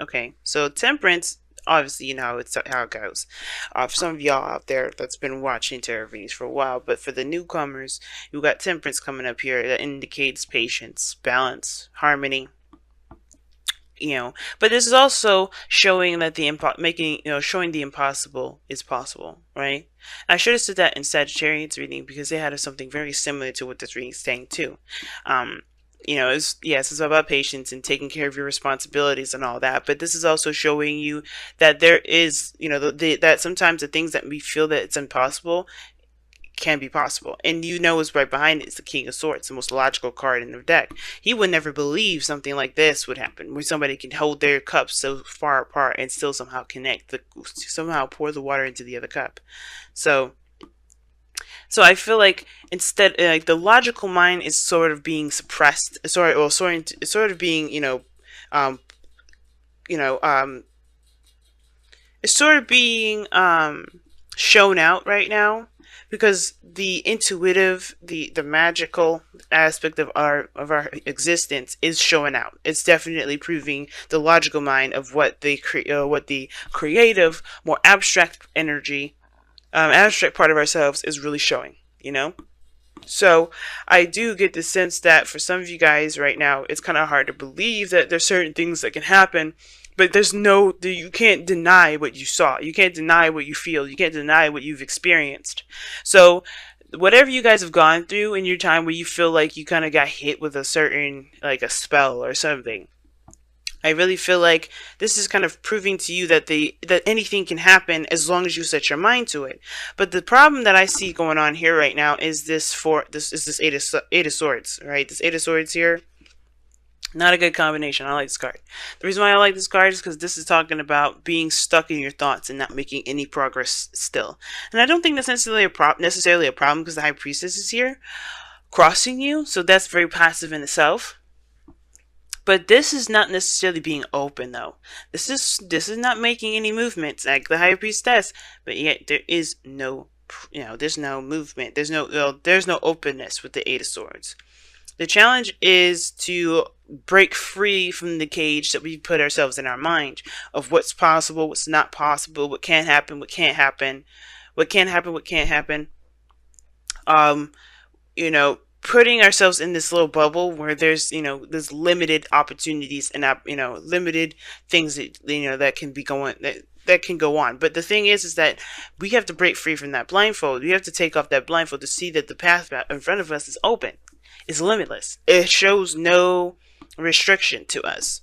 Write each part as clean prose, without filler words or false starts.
Okay, so temperance, obviously, you know it's how it goes. For some of y'all out there that's been watching tarot readings for a while, but for the newcomers, you got temperance coming up here that indicates patience, balance, harmony. But this is also showing that making, showing the impossible is possible, right? I should have said that in Sagittarius reading because they had something very similar to what this reading is saying too. Um, it's about patience and taking care of your responsibilities and all that. But this is also showing you that there is, that sometimes the things that we feel that it's impossible can be possible. And what's right behind it is the King of Swords, the most logical card in the deck. He would never believe something like this would happen, where somebody can hold their cups so far apart and still somehow somehow pour the water into the other cup. So, so I feel like instead, like the logical mind is sort of being suppressed, sort of being, um, you know, um, it's sort of being shown out right now because the intuitive, the magical aspect of our existence is showing out. It's definitely proving the logical mind of what the creative, more abstract energy, abstract part of ourselves is really showing. So I do get the sense that for some of you guys right now, it's kind of hard to believe that there's certain things that can happen, but you can't deny what you saw. You can't deny what you feel. You can't deny what you've experienced. So whatever you guys have gone through in your time where you feel like you kind of got hit with a certain, like a spell or something, I really feel like this is kind of proving to you that that anything can happen as long as you set your mind to it. But the problem that I see going on here right now is this eight of swords, right? This eight of swords here, not a good combination. I like this card. The reason why I like this card is because this is talking about being stuck in your thoughts and not making any progress still. And I don't think that's necessarily a problem because the High Priestess is here crossing you, so that's very passive in itself. But this is not necessarily being open though. This is not making any movements like the High Priestess, but yet there is no, there's no movement. There's no openness with the Eight of Swords. The challenge is to break free from the cage that we put ourselves in our mind of what's possible, what's not possible, what can happen, what can't happen, what can happen, what can't happen. Um, Putting ourselves in this little bubble where there's limited opportunities and limited things that can be going that can go on. But the thing is that we have to break free from that blindfold. We have to take off that blindfold to see that the path in front of us is open. It's limitless. It shows no restriction to us.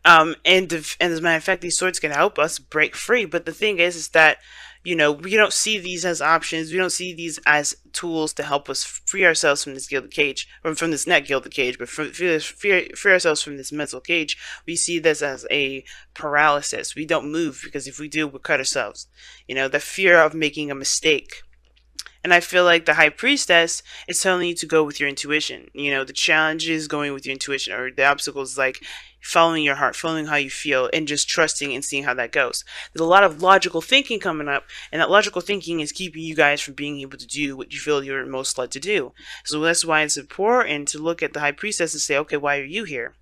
And as a matter of fact, these swords can help us break free. But the thing is that we don't see these as options. We don't see these as tools to help us free ourselves from this gilded cage, or from this not gilded cage, but free ourselves from this mental cage. We see this as a paralysis. We don't move because if we do, we'll cut ourselves. The fear of making a mistake. And I feel like the High Priestess is telling you to go with your intuition. The challenge is going with your intuition, or the obstacle is like following your heart, following how you feel, and just trusting and seeing how that goes. There's a lot of logical thinking coming up, and that logical thinking is keeping you guys from being able to do what you feel you're most led to do. So that's why it's important to look at the High Priestess and say, okay, why are you here?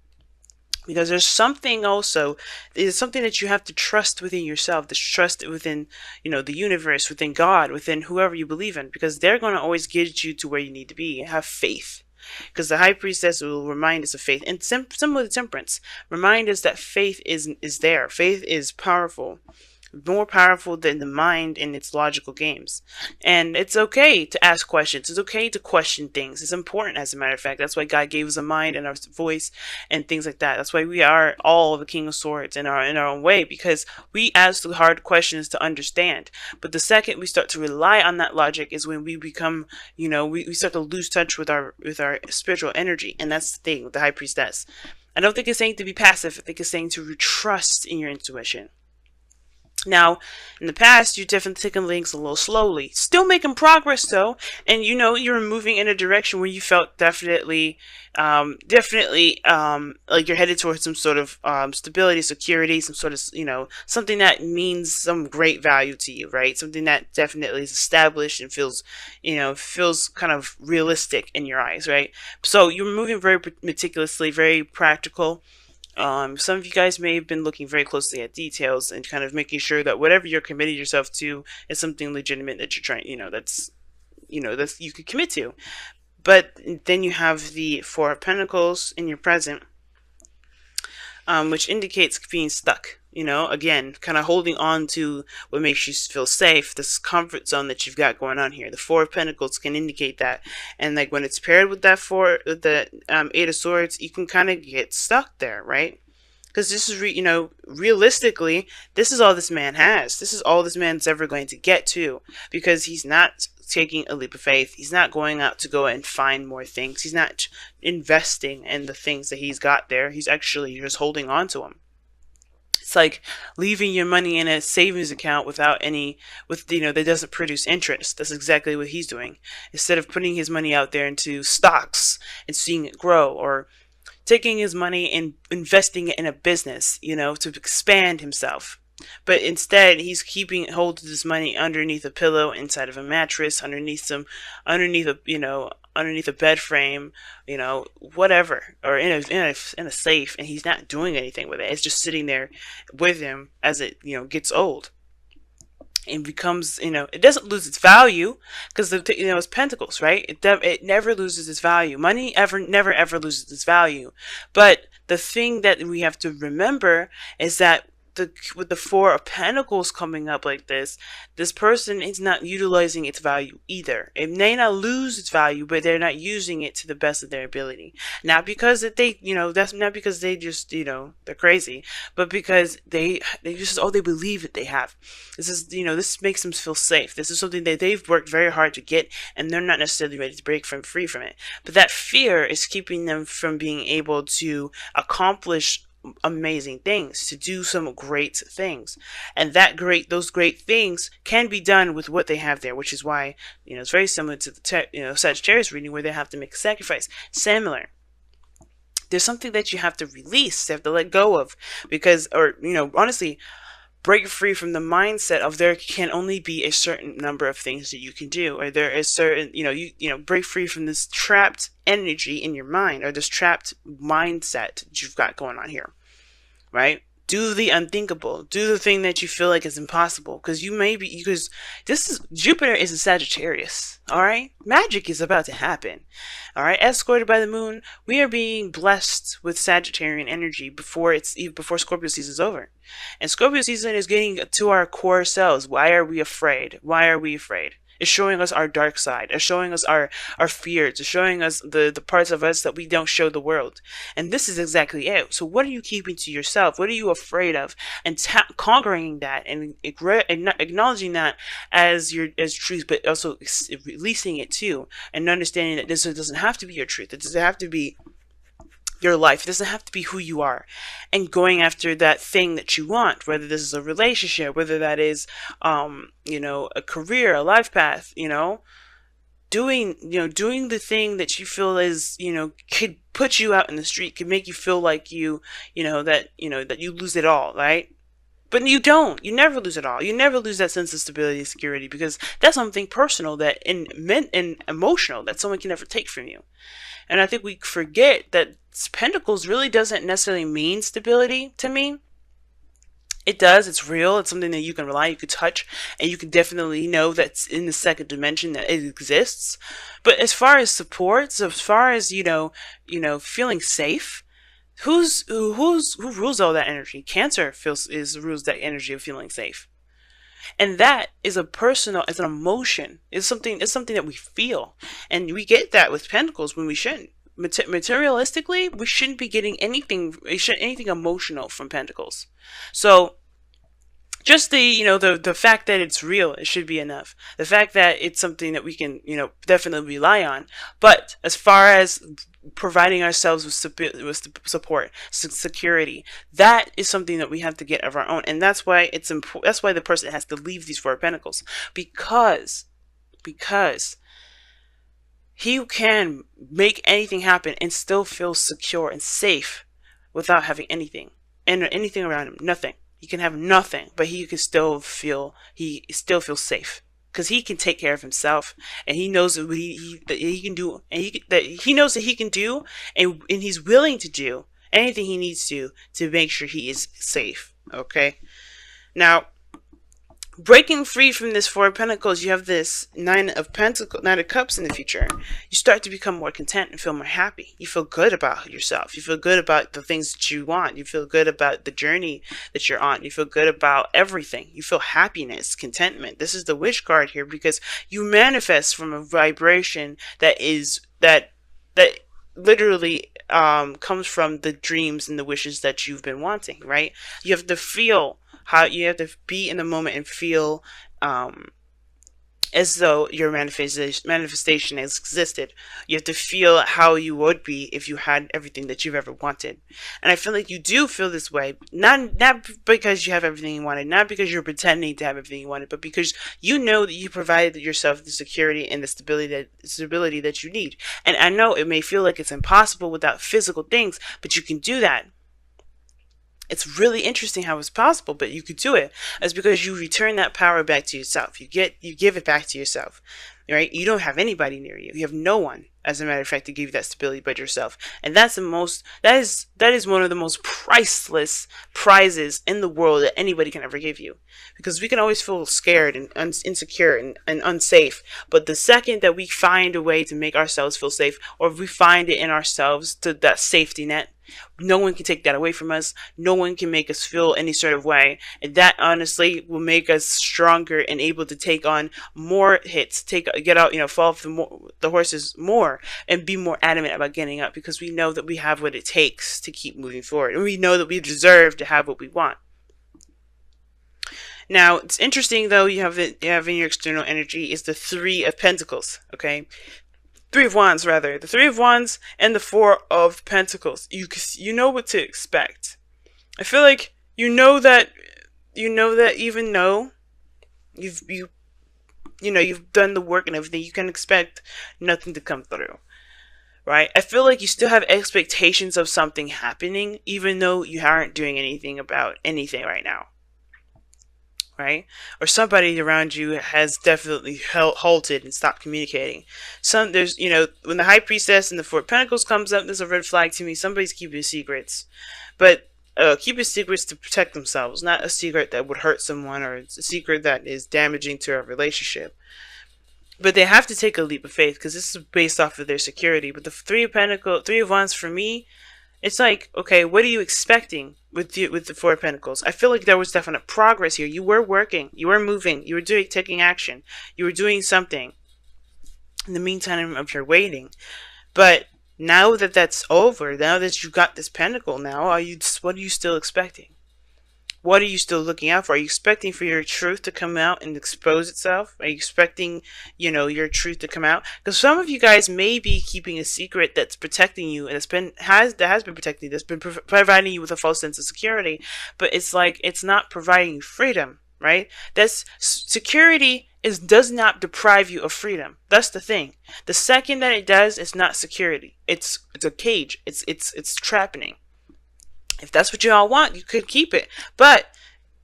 Because there's something that you have to trust within yourself, to trust within, the universe, within God, within whoever you believe in, because they're going to always get you to where you need to be. Have faith. Because the High Priestess will remind us of faith. And similar to Temperance, remind us that faith is there. Faith is powerful. More powerful than the mind in its logical games. And it's okay to ask questions. It's okay to question things. It's important, as a matter of fact. That's why God gave us a mind and our voice and things like that. That's why we are all the King of Swords in our own way, because we ask the hard questions to understand. But the second we start to rely on that logic is when we become, we start to lose touch with our spiritual energy. And that's the thing with the High Priestess. I don't think it's saying to be passive. I think it's saying to trust in your intuition. Now, in the past, you've definitely taken things a little slowly. Still making progress, though. And, you're moving in a direction where you felt definitely, like you're headed towards some sort of stability, security, some sort of, something that means some great value to you, right? Something that definitely is established and feels kind of realistic in your eyes, right? So you're moving very meticulously, very practical. Some of you guys may have been looking very closely at details and kind of making sure that whatever you're committing yourself to is something legitimate that you're trying, that's you could commit to. But then you have the Four of Pentacles in your present, which indicates being stuck. Again, kind of holding on to what makes you feel safe, this comfort zone that you've got going on here. The Four of Pentacles can indicate that, and like when it's paired with that the Eight of Swords, you can kind of get stuck there, right? Because this is, realistically, this is all this man has. This is all this man's ever going to get to, because he's not taking a leap of faith. He's not going out to go and find more things. He's not investing in the things that he's got there. He's actually just holding on to them. It's like leaving your money in a savings account that doesn't produce interest. That's exactly what he's doing. Instead of putting his money out there into stocks and seeing it grow, or taking his money and investing it in a business, to expand himself. But instead, he's keeping hold of this money underneath a pillow, inside of a mattress, underneath a bed frame, whatever, or in a safe, and he's not doing anything with it. It's just sitting there with him as it gets old. It becomes, it doesn't lose its value, because it's pentacles, right? It never loses its value. Money never ever loses its value. But the thing that we have to remember is that with the Four of Pentacles coming up like this person is not utilizing its value either. It may not lose its value, but they're not using it to the best of their ability. Not because that's not because they just, they're crazy, but because they just, they believe that they have. This makes them feel safe. This is something that they've worked very hard to get, and they're not necessarily ready to break free from it. But that fear is keeping them from being able to accomplish amazing things, to do some great things, and those great things can be done with what they have there, which is why it's very similar to the Sagittarius reading, where they have to make a sacrifice. Similar, there's something that you have to release, you have to let go of, because, or honestly, break free from the mindset of there can only be a certain number of things that you can do, or there is certain, break free from this trapped energy in your mind, or this trapped mindset that you've got going on here, right? Do the unthinkable. Do the thing that you feel like is impossible, because Jupiter is a Sagittarius, all right? Magic is about to happen, all right? Escorted by the moon, we are being blessed with Sagittarian energy before Scorpio season is over. And Scorpio season is getting to our core selves. Why are we afraid? Why are we afraid? It's showing us our dark side. It's showing us our fears. It's showing us the parts of us that we don't show the world. And this is exactly it. So what are you keeping to yourself? What are you afraid of? And conquering that, and acknowledging that as truth, but also releasing it too, and understanding that this doesn't have to be your truth. It doesn't have to be your life. It doesn't have to be who you are, and going after that thing that you want, whether this is a relationship, whether that is a career, a life path, doing the thing that you feel is could put you out in the street, could make you feel like that you lose it all, right? But you don't. You never lose it all. You never lose that sense of stability and security, because that's something personal and emotional that someone can never take from you. And I think we forget that Pentacles really doesn't necessarily mean stability to me. It does. It's real. It's something that you can rely, you can touch, and you can definitely know that's in the second dimension, that it exists. But as far as support, so as far as feeling safe, who rules all that energy? Cancer rules that energy of feeling safe. And that is it's an emotion. It's something that we feel. And we get that with Pentacles when we shouldn't. Materialistically, we shouldn't be getting anything emotional from Pentacles. So just the fact that it's real, it should be enough. The fact that it's something that we can, definitely rely on. But as far as providing ourselves with support, security, that is something that we have to get of our own. And that's why it's important. That's why the person has to leave these Four of Pentacles, because he can make anything happen and still feel secure and safe without having anything around him. Nothing. He can have nothing, but he still feels safe, because he can take care of himself, and he knows that he can do, and he knows that he can do, and he's willing to do, anything he needs to make sure he is safe. Okay. Now, breaking free from this Four of Pentacles, you have this Nine of Cups in the future. You start to become more content and feel more happy. You feel good about yourself. You feel good about the things that you want. You feel good about the journey that you're on. You feel good about everything. You feel happiness, contentment. This is the Witch card here because you manifest from a vibration that literally comes from the dreams and the wishes that you've been wanting, right? You have to feel how you have to be in the moment and feel as though your manifestation has existed. You have to feel how you would be if you had everything that you've ever wanted. And I feel like you do feel this way, not because you have everything you wanted, not because you're pretending to have everything you wanted, but because you know that you provided yourself the security and the stability that you need. And I know it may feel like it's impossible without physical things, but you can do that. It's really interesting how it's possible, but you could do it. It's because you return that power back to yourself. You give it back to yourself, right? You don't have anybody near you. You have no one, as a matter of fact, to give you that stability but yourself. And that is one of the most priceless prizes in the world that anybody can ever give you. Because we can always feel scared and insecure and unsafe. But the second that we find a way to make ourselves feel safe, or if we find it in ourselves, to that safety net, no one can take that away from us. No one can make us feel any sort of way. And that honestly will make us stronger and able to take on more hits, get out, fall off the horses more, and be more adamant about getting up, because we know that we have what it takes to keep moving forward. And we know that we deserve to have what we want. Now, it's interesting though, you have in your external energy is the Three of Pentacles, okay? Three of Wands, rather. The Three of Wands and the Four of Pentacles. You know what to expect. I feel like you know that even though you've done the work and everything, you can expect nothing to come through. Right? I feel like you still have expectations of something happening, even though you aren't doing anything about anything right now. Right? Or somebody around you has definitely halted and stopped communicating. There's, when the High Priestess and the Four of Pentacles comes up, there's a red flag to me. Somebody's keeping secrets. But keeping secrets to protect themselves, not a secret that would hurt someone, or it's a secret that is damaging to a relationship. But they have to take a leap of faith, because this is based off of their security. But the Three of Wands for me, it's like, okay, what are you expecting with the Four of Pentacles? I feel like there was definite progress here. You were working, you were moving, you were taking action, you were doing something in the meantime of your waiting. But now that that's over, now that you got this pentacle, now what are you still expecting? What are you still looking out for? Are you expecting for your truth to come out and expose itself? Are you expecting, your truth to come out? Because some of you guys may be keeping a secret that's protecting you, and that has been protecting you, that's been providing you with a false sense of security. But it's like, it's not providing you freedom, right? Security does not deprive you of freedom. That's the thing. The second that it does, it's not security. It's a cage. It's trapping. If that's what you all want, you could keep it. But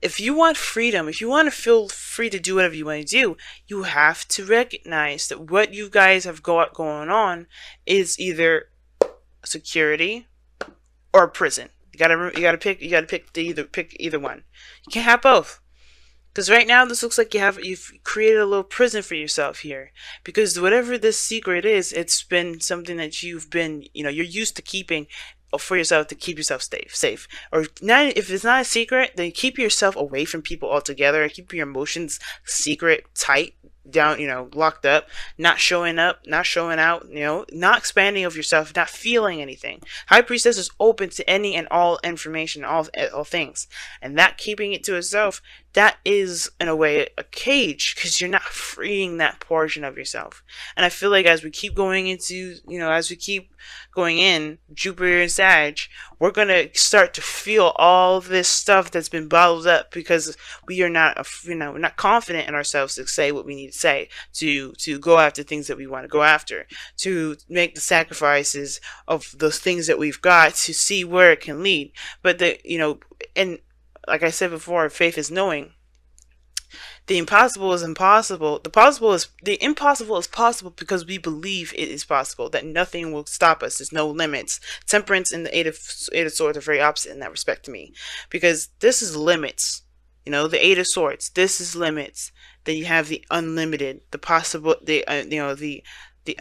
if you want freedom, if you want to feel free to do whatever you want to do, you have to recognize that what you guys have going on is either security or prison. You gotta pick either one. You can't have both. Because right now this looks like you've created a little prison for yourself here. Because whatever this secret is, it's been something that you've been, you're used to keeping for yourself, to keep yourself safe. Or not, if it's not a secret, then keep yourself away from people altogether. Keep your emotions secret, tight, down, locked up, not showing up, not showing out, not expanding of yourself, not feeling anything. High Priestess is open to any and all information, all things. And that keeping it to itself, that is in a way a cage, because you're not freeing that portion of yourself. And I feel like as we keep going into, as we keep going in Jupiter and Sag, we're going to start to feel all this stuff that's been bottled up, because we are not, we're not confident in ourselves to say what we need to say, to go after things that we want to go after, to make the sacrifices of those things that we've got, to see where it can lead. But and like I said before, faith is knowing. The impossible is impossible. The impossible is possible because we believe it is possible, that nothing will stop us. There's no limits. Temperance and the eight of swords are very opposite in that respect to me, because this is limits. The eight of swords. This is limits. Then you have the unlimited, the possible, the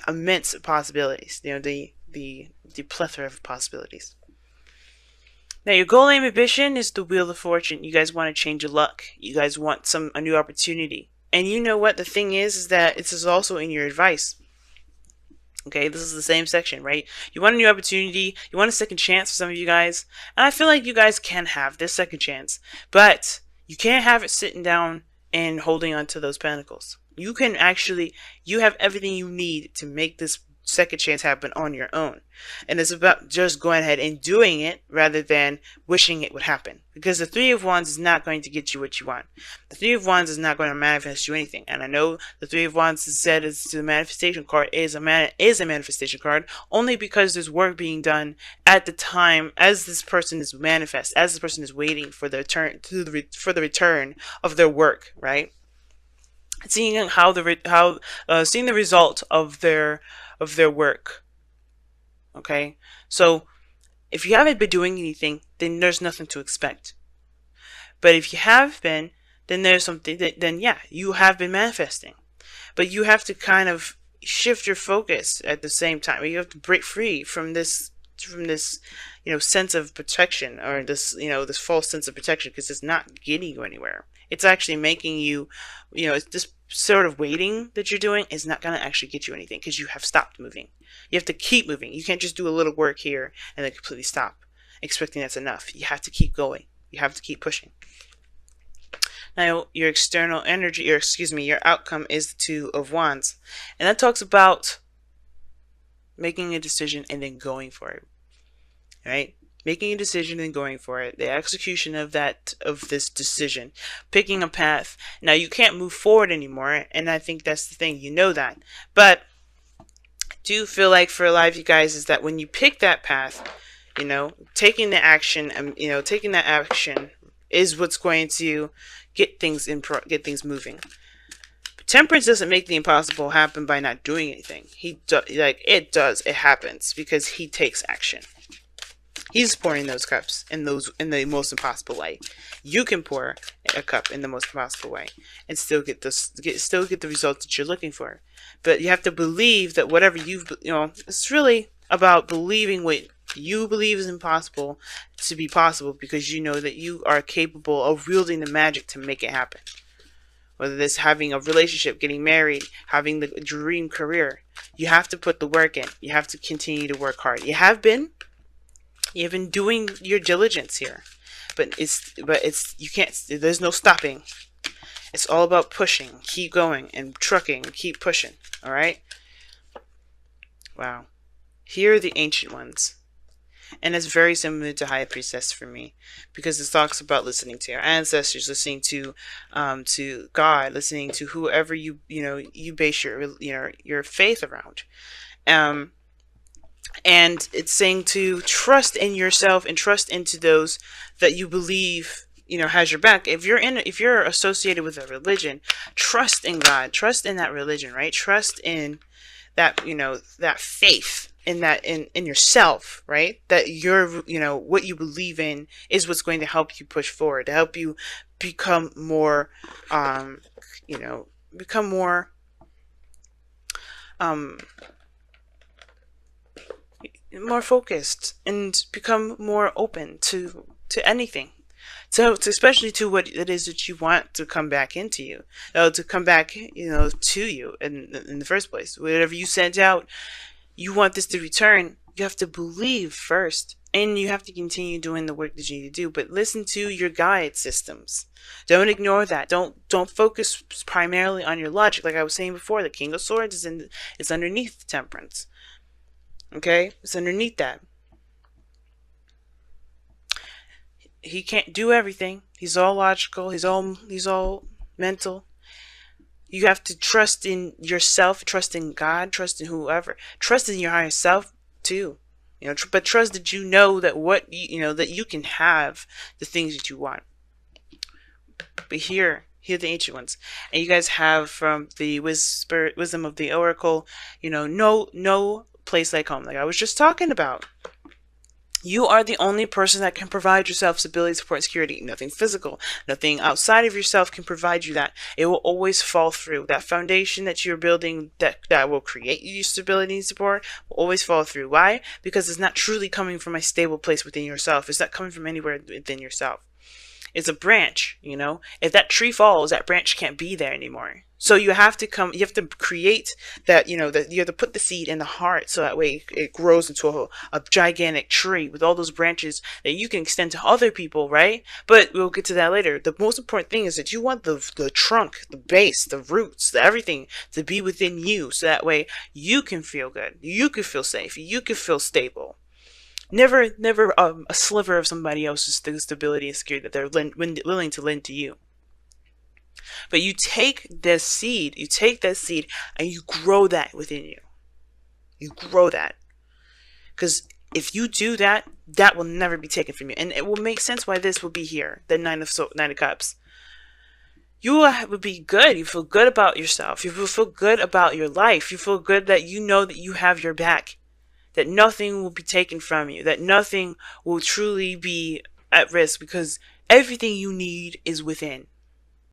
immense possibilities. The plethora of possibilities. Now, your goal, aim, ambition is the wheel of fortune. You guys want to change your luck. You guys want a new opportunity. And you know what the thing is that this is also in your advice. Okay, this is the same section, right? You want a new opportunity. You want a second chance for some of you guys. And I feel like you guys can have this second chance. But you can't have it sitting down and holding on to those pentacles. You have everything you need to make this second chance happen on your own. And it's about just going ahead and doing it rather than wishing it would happen. Because the Three of Wands is not going to get you what you want. The Three of Wands is not going to manifest you anything. And I know the Three of Wands is said as the manifestation card is a manifestation card only because there's work being done at the time as this person is as this person is waiting for the return of their work, right? Seeing seeing the result of their work. Okay, so if you haven't been doing anything, then there's nothing to expect. But if you have been, then there's something. Then yeah, you have been manifesting. But you have to kind of shift your focus at the same time. You have to break free from this sense of protection, or this false sense of protection, because it's not getting you anywhere. It's actually making you, it's this sort of waiting that you're doing is not going to actually get you anything, because you have stopped moving. You have to keep moving. You can't just do a little work here and then completely stop, expecting that's enough. You have to keep going. You have to keep pushing. Now, your external energy, your outcome is the Two of Wands. And that talks about making a decision and then going for it. Right? Making a decision and going for it. The execution of this decision. Picking a path. Now, you can't move forward anymore, and I think that's the thing. You know that. But I do feel like for a lot of you guys is that when you pick that path, taking the action, taking that action is what's going to get things moving. But Temperance doesn't make the impossible happen by not doing anything. It does. It happens because he takes action. He's pouring those cups in the most impossible way. You can pour a cup in the most impossible way and still get the results that you're looking for. But you have to believe that whatever it's really about believing what you believe is impossible to be possible, because you know that you are capable of wielding the magic to make it happen. Whether it's having a relationship, getting married, having the dream career, you have to put the work in. You have to continue to work hard. You've been doing your diligence here, but you can't. There's no stopping. It's all about pushing, keep going, and trucking, keep pushing. All right. Wow. Here are the Ancient Ones. And it's very similar to High Priestess for me, because it talks about listening to your ancestors, listening to God, listening to whoever you base your faith around. And it's saying to trust in yourself and trust into those that you believe has your back. If you're associated with a religion, trust in God, trust in that religion, right? Trust in that that faith in yourself, right? That what you believe in is what's going to help you push forward, to help you become more more focused and become more open to anything. So especially to what it is that you want to come back into you, to come back, to you in the first place. Whatever you sent out, you want this to return. You have to believe first, and you have to continue doing the work that you need to do. But listen to your guide systems. Don't ignore that. Don't focus primarily on your logic. Like I was saying before, the King of Swords is underneath Temperance. Okay, it's underneath that. He can't do everything. He's all logical. He's all mental. You have to trust in yourself, trust in God, trust in whoever, trust in your higher self too. But trust that that you can have the things that you want. But here Hear the ancient ones. And you guys have from the wisdom of the oracle, no place like home. Like I was just talking about. You are the only person that can provide yourself stability, support, and security. Nothing physical, nothing outside of yourself can provide you that. It will always fall through. That foundation that you're building that will create you stability and support will always fall through. Why? Because it's not truly coming from a stable place within yourself. It's not coming from anywhere within yourself. It's a branch, If that tree falls, that branch can't be there anymore. So you have to create that, that you have to put the seed in the heart so that way it grows into a gigantic tree with all those branches that you can extend to other people, right? But we'll get to that later. The most important thing is that you want the trunk, the base, the roots, everything to be within you so that way you can feel good. You can feel safe. You can feel stable. Never a sliver of somebody else's stability and security that they're willing to lend to you. But you take that seed, and you grow that within you. You grow that. Because if you do that, that will never be taken from you. And it will make sense why this will be here, the Nine of Cups. You will be good. You feel good about yourself. You will feel good about your life. You feel good that you know that you have your back. That nothing will be taken from you, that nothing will truly be at risk because everything you need is within.